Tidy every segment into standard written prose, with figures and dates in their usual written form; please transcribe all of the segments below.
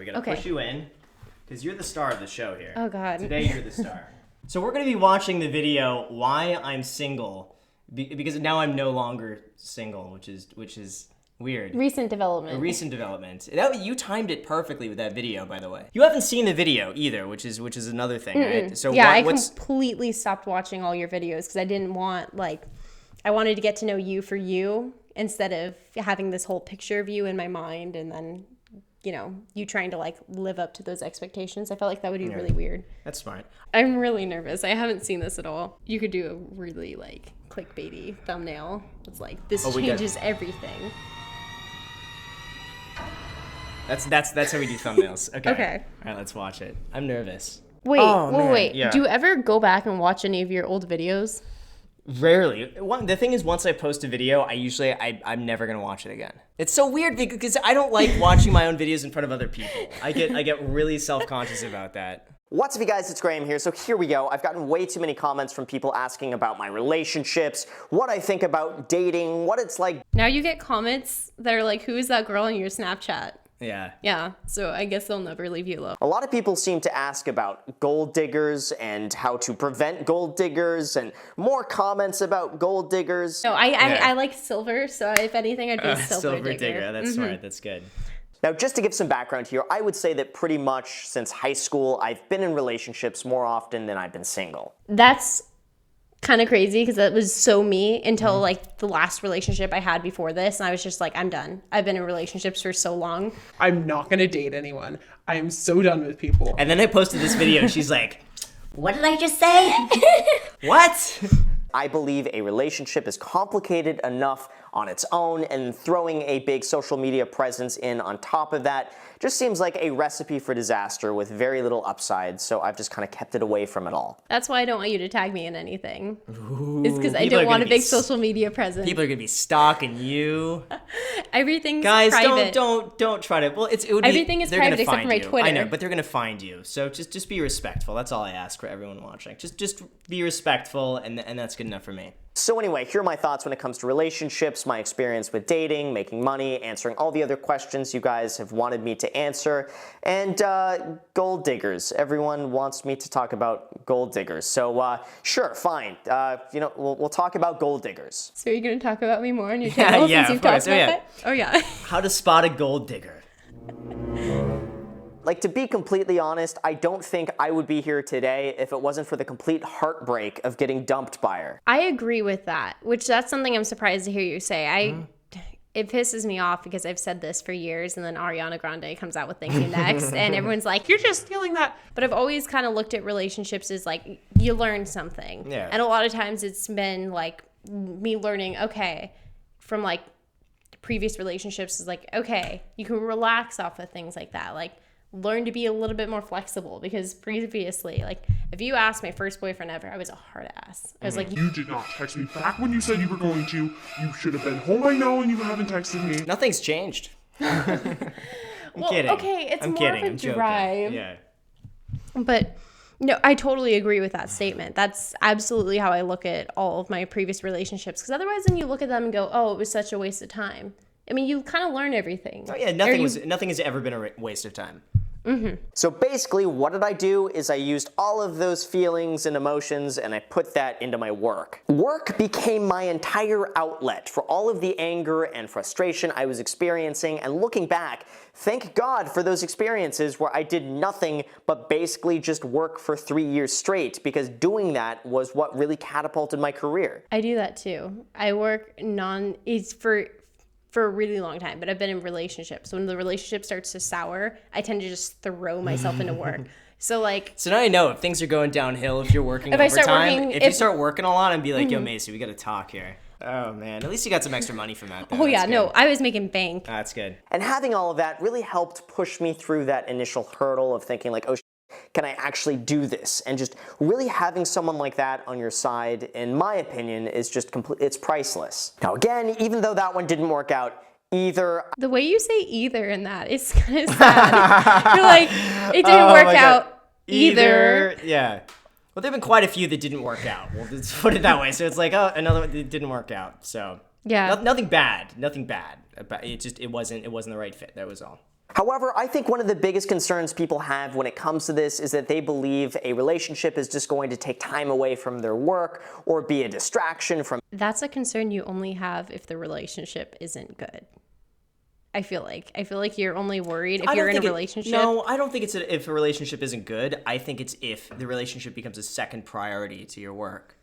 We gotta push you in, because you're the star of the show here. Oh, God. Today you're the star. So we're gonna be watching the video, Why I'm Single, because now I'm no longer single, which is weird. Recent development. A recent development. You timed it perfectly with that video, by the way. You haven't seen the video either, which is another thing, right? So yeah, I completely stopped watching all your videos because I didn't want, I wanted to get to know you for you instead of having this whole picture of you in my mind and then, you trying to live up to those expectations. I felt like that would be really weird. That's smart. I'm really nervous. I haven't seen this at all. You could do a really clickbaity thumbnail. It's this changes everything. That's how we do thumbnails. Okay. Okay. All right, let's watch it. I'm nervous. Wait. Yeah. Do you ever go back and watch any of your old videos? Rarely. The thing is, once I post a video, I'm never gonna watch it again. It's so weird because I don't like watching my own videos in front of other people. I get really self-conscious about that. What's up, you guys? It's Graham here. So here we go. I've gotten way too many comments from people asking about my relationships, what I think about dating, what it's like. Now you get comments that are like, who is that girl on your Snapchat? Yeah. Yeah, so I guess they'll never leave you alone. A lot of people seem to ask about gold diggers and how to prevent gold diggers and more comments about gold diggers. No, I like silver, so if anything, I'd be a silver digger. That's smart. That's good. Now, just to give some background here, I would say that pretty much since high school, I've been in relationships more often than I've been single. That's kind of crazy because that was so me until the last relationship I had before this, and I was just like, I'm done. I've been in relationships for so long. I'm not gonna date anyone. I am so done with people. And then I posted this video and she's like, what did I just say? what? I believe a relationship is complicated enough on its own, and throwing a big social media presence in on top of that just seems like a recipe for disaster with very little upside, so I've just kind of kept it away from it all. That's why I don't want you to tag me in anything. It's because I don't want a big social media presence. People are gonna be stalking you. Everything's Guys, private. don't try to. Well, everything is private except for my Twitter. I know, but they're gonna find you. So just be respectful. That's all I ask for everyone watching. Just be respectful, and that's good enough for me. So anyway, here are my thoughts when it comes to relationships, my experience with dating, making money, answering all the other questions you guys have wanted me to answer, and gold diggers. Everyone wants me to talk about gold diggers. So sure, fine. We'll talk about gold diggers. So you're going to talk about me more on your channel since you've talked about that? Oh, yeah. How to spot a gold digger. To be completely honest, I don't think I would be here today if it wasn't for the complete heartbreak of getting dumped by her. I agree with that, that's something I'm surprised to hear you say. It pisses me off because I've said this for years, and then Ariana Grande comes out with Thank You Next, and everyone's like, you're just stealing that. But I've always kind of looked at relationships as you learn something. Yeah. And a lot of times it's been me learning, okay, from previous relationships is okay, you can relax off of things like that. Learn to be a little bit more flexible, because previously, if you asked my first boyfriend ever, I was a hard ass. I was like, you did not text me back when you said you were going to. You should have been home by now and you haven't texted me. Nothing's changed. I'm kidding. Okay, it's I'm more kidding. of a drive. Yeah. But no, I totally agree with that statement. That's absolutely how I look at all of my previous relationships, because otherwise then you look at them and go, oh, it was such a waste of time. I mean, you kind of learn everything. Oh yeah, nothing has ever been a waste of time. Mm-hmm. So basically, what did I do is I used all of those feelings and emotions and I put that into my work. Work became my entire outlet for all of the anger and frustration I was experiencing, and looking back, thank God for those experiences where I did nothing but basically just work for 3 years straight, because doing that was what really catapulted my career. I do that too. I work for a really long time, but I've been in relationships. When the relationship starts to sour, I tend to just throw myself into work. So now I know if things are going downhill, if you're working overtime, if you start working a lot, and be like, yo, Macy, we got to talk here. Oh man, at least you got some extra money from that. Though. Oh yeah, no, I was making bank. That's good. And having all of that really helped push me through that initial hurdle of thinking oh, can I actually do this? And just really having someone like that on your side, in my opinion, is just it's priceless. Now again, even though that one didn't work out either. The way you say either in that is kind of sad. You're like, it didn't work out either. Yeah. Well, there have been quite a few that didn't work out. Well, let's put it that way. So it's another one that didn't work out. So yeah, nothing bad. It wasn't the right fit. That was all. However, I think one of the biggest concerns people have when it comes to this is that they believe a relationship is just going to take time away from their work or be a distraction from. That's a concern you only have if the relationship isn't good. I feel like you're only worried if you're in a relationship. No, I don't think it's if a relationship isn't good. I think it's if the relationship becomes a second priority to your work.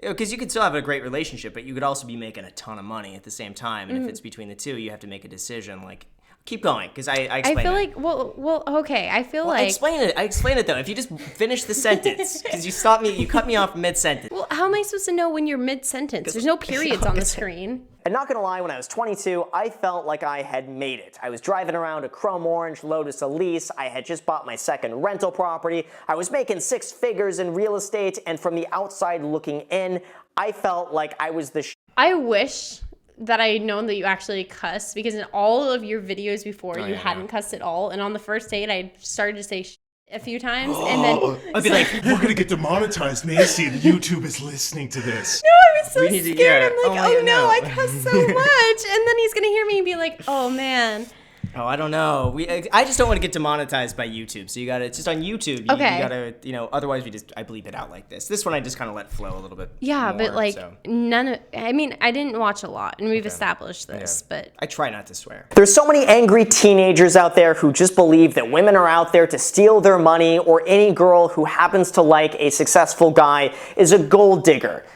Because you could still have a great relationship, but you could also be making a ton of money at the same time. And if it's between the two, you have to make a decision. Like, keep going, because I explain I feel it. like, okay. I feel I like. explain it though. If you just finish the sentence, because you cut me off mid-sentence. Well, how am I supposed to know when you're mid-sentence? There's no periods on the screen. And not gonna lie, when I was 22, I felt like I had made it. I was driving around a chrome orange Lotus Elise. I had just bought my second rental property. I was making 6 figures in real estate, and from the outside looking in, I felt like I was the I wish that I had known that you actually cuss, because in all of your videos before, you hadn't cussed at all. And on the first date, I started to say a few times, and then I'd be like, We're gonna get demonetized, Macy. YouTube is listening to this. no, I was so We need to- scared. yeah. I'm like, Oh my oh God, no, no. I cuss so much, and then he's gonna hear me and be like, oh man. oh, I don't know. I just don't want to get demonetized by YouTube. So it's just on YouTube. You Okay. gotta, otherwise I bleep it out like this. This one I just kind of let flow a little bit. Yeah, but more, like so. I mean, I didn't watch a lot, and we've established this, but I try not to swear. There's so many angry teenagers out there who just believe that women are out there to steal their money, or any girl who happens to like a successful guy is a gold digger.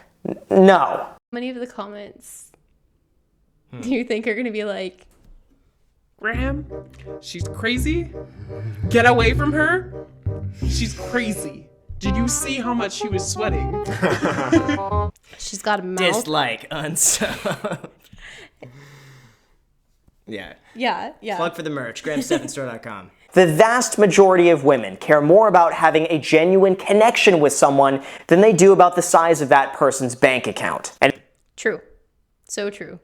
No. how many of the comments do you think are gonna be like, Graham, she's crazy. Get away from her. She's crazy. Did you see how much she was sweating? she's got a mouth? Dislike unsub. Yeah. Yeah. Plug for the merch. GrahamStephanStore.com. The vast majority of women care more about having a genuine connection with someone than they do about the size of that person's bank account. And True. So true.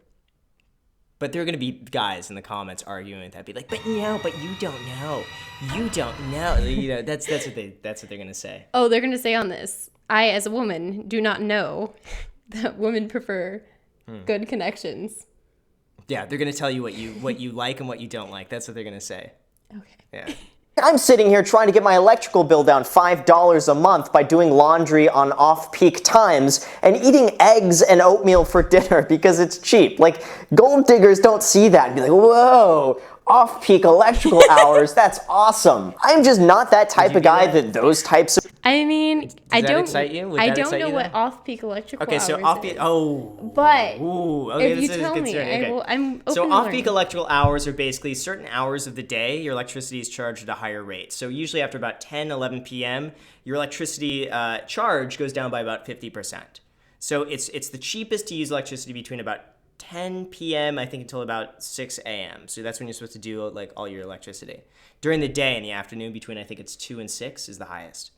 But there are going to be guys in the comments arguing with that, be like, but no, but you don't know. You don't know. That's what they're going to say. Oh, they're gonna say on this, I, as a woman, do not know that women prefer good connections. Yeah, they're going to tell you what you like and what you don't like. That's what they're going to say. Okay. Yeah. I'm sitting here trying to get my electrical bill down $5 a month by doing laundry on off-peak times and eating eggs and oatmeal for dinner because it's cheap. Like, gold diggers don't see that and be like, whoa, off-peak electrical hours, that's awesome. I'm just not that type of guy that those types of... I mean, I that don't. excite you? Would I that don't excite know you what then? off-peak electrical Okay, so hours off-peak. is. Oh. But Ooh, okay, if you this is tell me, concerning. Okay. I'm open So to off-peak learning. electrical hours are basically certain hours of the day your electricity is charged at a higher rate. So usually after about 10, 11 p.m., your electricity charge goes down by about 50%. So it's the cheapest to use electricity between about 10 p.m. I think until about 6 a.m. So that's when you're supposed to do like all your electricity. During the day in the afternoon, between I think it's 2 and 6 is the highest.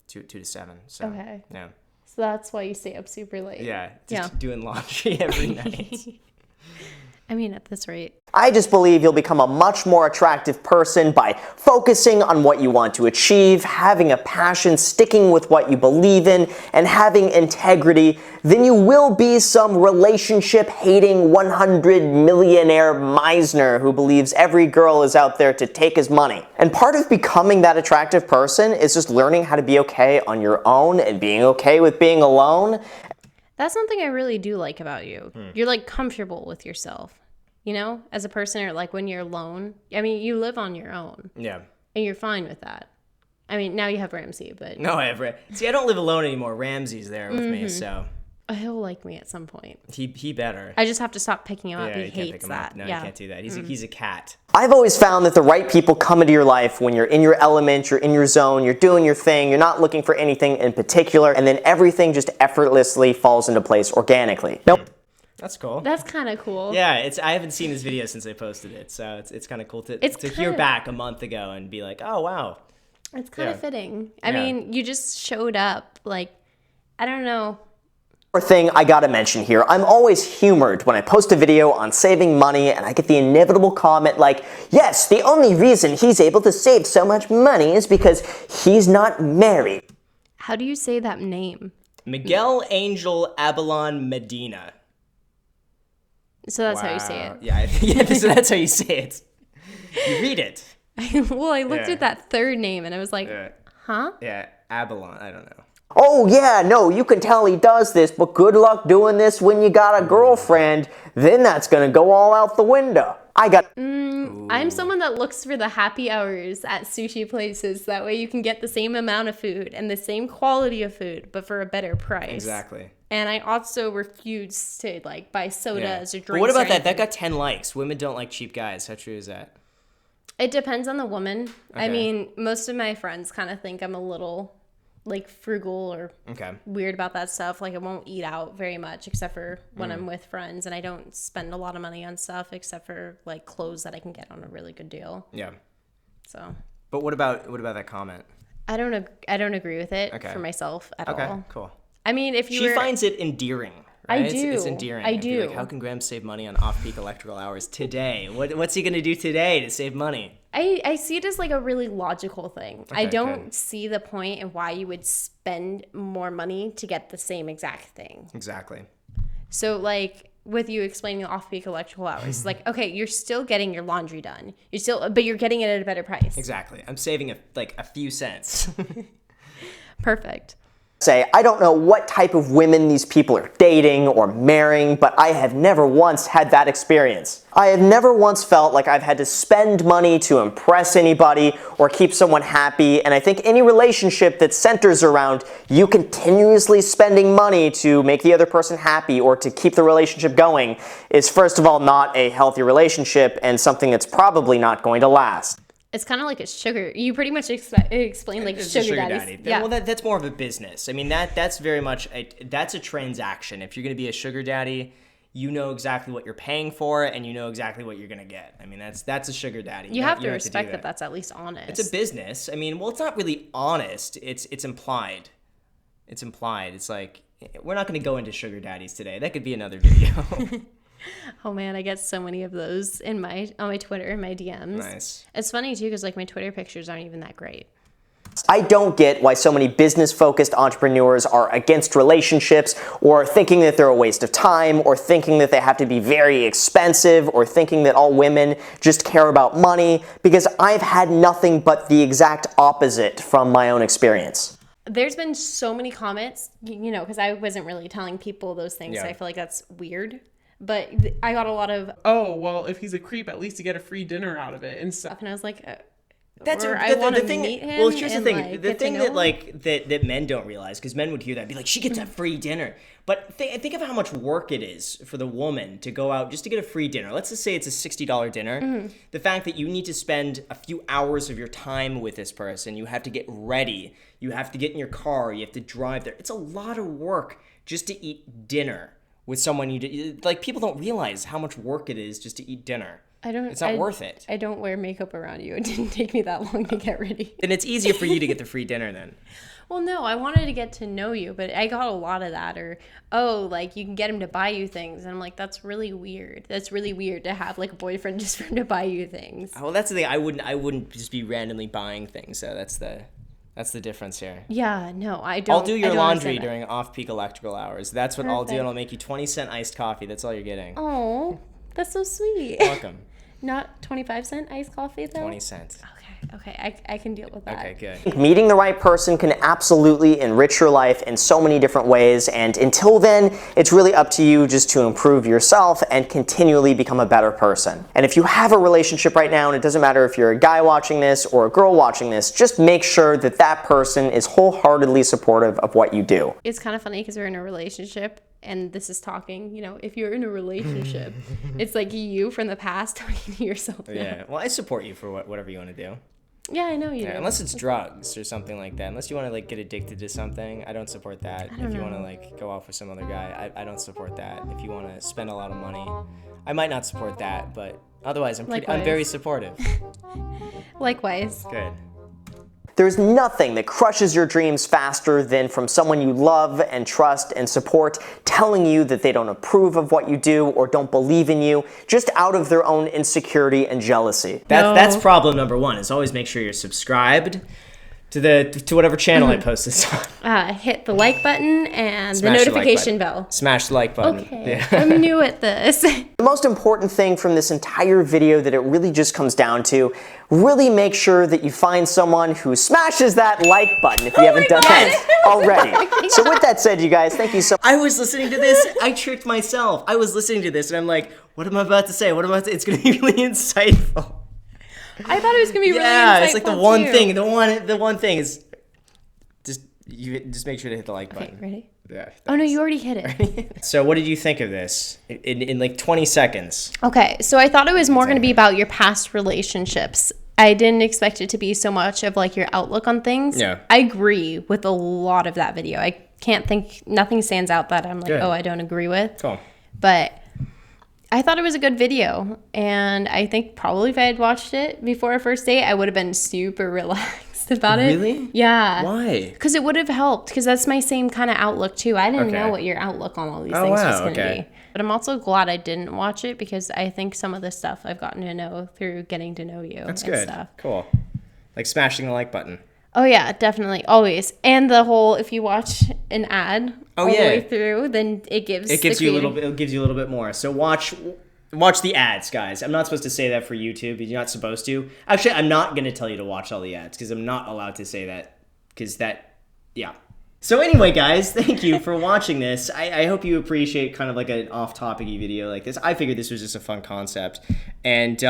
2 to 7. So Okay. yeah. So that's why you stay up super late. Yeah. Just doing laundry every night. I mean, at this rate. I just believe you'll become a much more attractive person by focusing on what you want to achieve, having a passion, sticking with what you believe in, and having integrity than you will be some relationship-hating 100-millionaire Meisner who believes every girl is out there to take his money. And part of becoming that attractive person is just learning how to be okay on your own and being okay with being alone. That's something I really do like about you. You're like comfortable with yourself, as a person, or like when you're alone. I mean, you live on your own Yeah. and you're fine with that. I mean, now you have Ramsey, but No, see, I don't live alone anymore. Ramsey's there with me, so he'll like me at some point. he better. I just have to stop picking him up. Yeah, He you can't pick hates him that. up. No, yeah. you can't do that. He's a cat. I've always found that the right people come into your life when you're in your element, you're in your zone, you're doing your thing, you're not looking for anything in particular, and then everything just effortlessly falls into place organically. Nope. That's cool. That's kind of cool. Yeah, I haven't seen this video since I posted it, so it's kind of cool to It's hear kinda- back a month ago and be like, oh wow. It's kind of Yeah. fitting. I Yeah. mean, you just showed up. Like, I don't know. One thing I gotta mention here, I'm always humored when I post a video on saving money and I get the inevitable comment like, yes, the only reason he's able to save so much money is because he's not married. How do you say that name? Miguel Angel Abalon Medina. So that's how you say it. Yeah, yeah. So that's how you say it. You read it. Well, I looked Yeah. at that third name and I was like, huh? Yeah, Abalon. I don't know. Oh yeah, no, you can tell he does this, but good luck doing this when you got a girlfriend. Then that's gonna go all out the window. I got I'm someone that looks for the happy hours at sushi places. That way you can get the same amount of food and the same quality of food, but for a better price. Exactly. And I also refuse to like buy sodas or drinks. But what about or that? That anything. got 10 likes. Women don't like cheap guys. How true is that? It depends on the woman. I Okay. mean, most of my friends kind of think I'm a little like frugal or Okay. weird about that stuff. Like I won't eat out very much except for when I'm with friends, and I don't spend a lot of money on stuff except for like clothes that I can get on a really good deal. Yeah. So But what about that comment? I don't agree with it Okay. for myself at Okay, all. cool. I mean, if you She were, finds it endearing. I Right? do. It's endearing. I It'd be do. Like, how can Graham save money on off-peak electrical hours today? What's he gonna do today to save money? I see it as like a really logical thing. I Okay, don't good. see the point in why you would spend more money to get the same exact thing. Exactly. So like with you explaining off-peak electrical hours, like okay, you're still getting your laundry done. But you're getting it at a better price. Exactly. I'm saving a few cents. Perfect. say, I don't know what type of women these people are dating or marrying, but I have never once had that experience. I have never once felt like I've had to spend money to impress anybody or keep someone happy, and I think any relationship that centers around you continuously spending money to make the other person happy or to keep the relationship going is first of all not a healthy relationship and something that's probably not going to last. It's kind of like a sugar. You pretty much explain like It's a sugar daddies. daddy. Well, that's more of a business. I mean, that's very much that's a transaction. If you're going to be a sugar daddy, you know exactly what you're paying for, and you know exactly what you're going to get. I mean, that's a sugar daddy. You have to don't respect do that that's at least honest. It's a business. I mean, well, it's not really honest. It's implied. It's implied. It's like we're not going to go into sugar daddies today. That could be another video. Oh man, I get so many of those on my Twitter and my DMs. Nice. It's funny too because like my Twitter pictures aren't even that great. I don't get why so many business-focused entrepreneurs are against relationships or thinking that they're a waste of time or thinking that they have to be very expensive or thinking that all women just care about money, because I've had nothing but the exact opposite from my own experience. There's been so many comments, you know, because I wasn't really telling people those things. So Yeah. I feel like that's weird. But I got a lot of Oh, well, if he's a creep, at least you get a free dinner out of it. And so, stuff, and I was like, That's or the, I want the to thing. meet him. Well, here's the and, thing. like, The get to thing know that him. like that men don't realize, because men would hear that and be like, she gets a free dinner. But think of how much work it is for the woman to go out just to get a free dinner. Let's just say it's a $60 dinner. Mm-hmm. The fact that you need to spend a few hours of your time with this person, you have to get ready, you have to get in your car, you have to drive there. It's a lot of work just to eat dinner with someone like. People don't realize how much work it is just to eat dinner. It's not worth it. I don't wear makeup around you. It didn't take me that long to get ready. And it's easier for you to get the free dinner then. Well, no, I wanted to get to know you, but I got a lot of that. Or, oh, like you can get him to buy you things. And I'm like, that's really weird. That's really weird to have like a boyfriend just for him to buy you things. Well, that's the thing. I wouldn't just be randomly buying things. So that's the difference here. Yeah, no, I don't. I'll do I your don't laundry understand that. during off-peak electrical hours. That's what I'll do, and Perfect. I'll make you 20-cent iced coffee. That's all you're getting. Oh, that's so sweet. Welcome. Not 25-cent iced coffee though? 20 cents. Okay, I can deal with that. Okay, good. Meeting the right person can absolutely enrich your life in so many different ways, and until then, it's really up to you just to improve yourself and continually become a better person. And if you have a relationship right now, and it doesn't matter if you're a guy watching this or a girl watching this, just make sure that that person is wholeheartedly supportive of what you do. It's kind of funny because we're in a relationship and this is talking, you know, if you're in a relationship, it's like you from the past talking to yourself now. Yeah. Well, I support you for whatever you want to do. Yeah, I know you do. Yeah, unless it's drugs or something like that. Unless you want to like get addicted to something, I don't support that. If you want to like go off with some other guy, I don't support that. If you want to spend a lot of money, I might not support that, but otherwise I'm Likewise. very supportive. Likewise. Good. There's nothing that crushes your dreams faster than from someone you love and trust and support telling you that they don't approve of what you do or don't believe in you, just out of their own insecurity and jealousy. That's problem number one, is always make sure you're subscribed to whatever channel I post this on. Hit the like button and Smash the the like notification button. bell. Smash the like button. Okay, Yeah. I'm new at this. The most important thing from this entire video that it really just comes down to, really make sure that you find someone who smashes that like button if you haven't done that already. So with that said, you guys, thank you so much. I was listening to this. I tricked myself. I was listening to this, and I'm like, what am I about to say? It's going to be really insightful. I thought it was gonna be really Yeah, insightful it's like the one too. thing. The one thing is just make sure to hit the like button. Okay, ready? Yeah. Oh no, you already hit it. So what did you think of this in like 20 seconds? Okay, so I thought it was more going to be about your past relationships. I didn't expect it to be so much of like your outlook on things. Yeah. I agree with a lot of that video. I can't think, nothing stands out that I'm like, Good. oh, I don't agree with. Cool. But I thought it was a good video. And I think probably if I had watched it before our first date, I would have been super relaxed about it. Really? Yeah. Why? Because it would have helped. Because that's my same kind of outlook too. I didn't Okay. know what your outlook on all these Oh, things was wow, going to okay. be. But I'm also glad I didn't watch it because I think some of the stuff I've gotten to know through getting to know you. That's and good. Stuff. Cool. Like smashing the like button. Oh yeah, definitely, always. And the whole, if you watch an ad all the way through, then it gives You a little bit. It gives you a little bit more. So watch the ads, guys. I'm not supposed to say that for YouTube. You're not supposed to. Actually, I'm not gonna tell you to watch all the ads because I'm not allowed to say that. Yeah. So anyway, guys, thank you for watching this. I hope you appreciate kind of like an off-topic-y video like this. I figured this was just a fun concept, and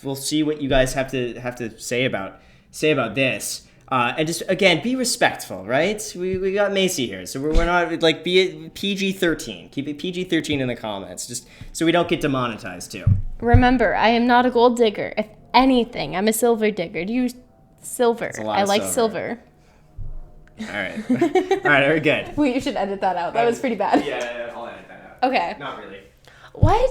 we'll see what you guys have to say about this. And just again, be respectful, right? We got Macy here, so we're not like be it PG-13. Keep it PG-13 in the comments, just so we don't get demonetized too. Remember, I am not a gold digger. If anything, I'm a silver digger. Do you silver? a lot I of like silver. silver. All right, all right, we're good. Wait, you should edit that out. That was pretty bad. Yeah, I'll edit that out. Okay. Not really. What?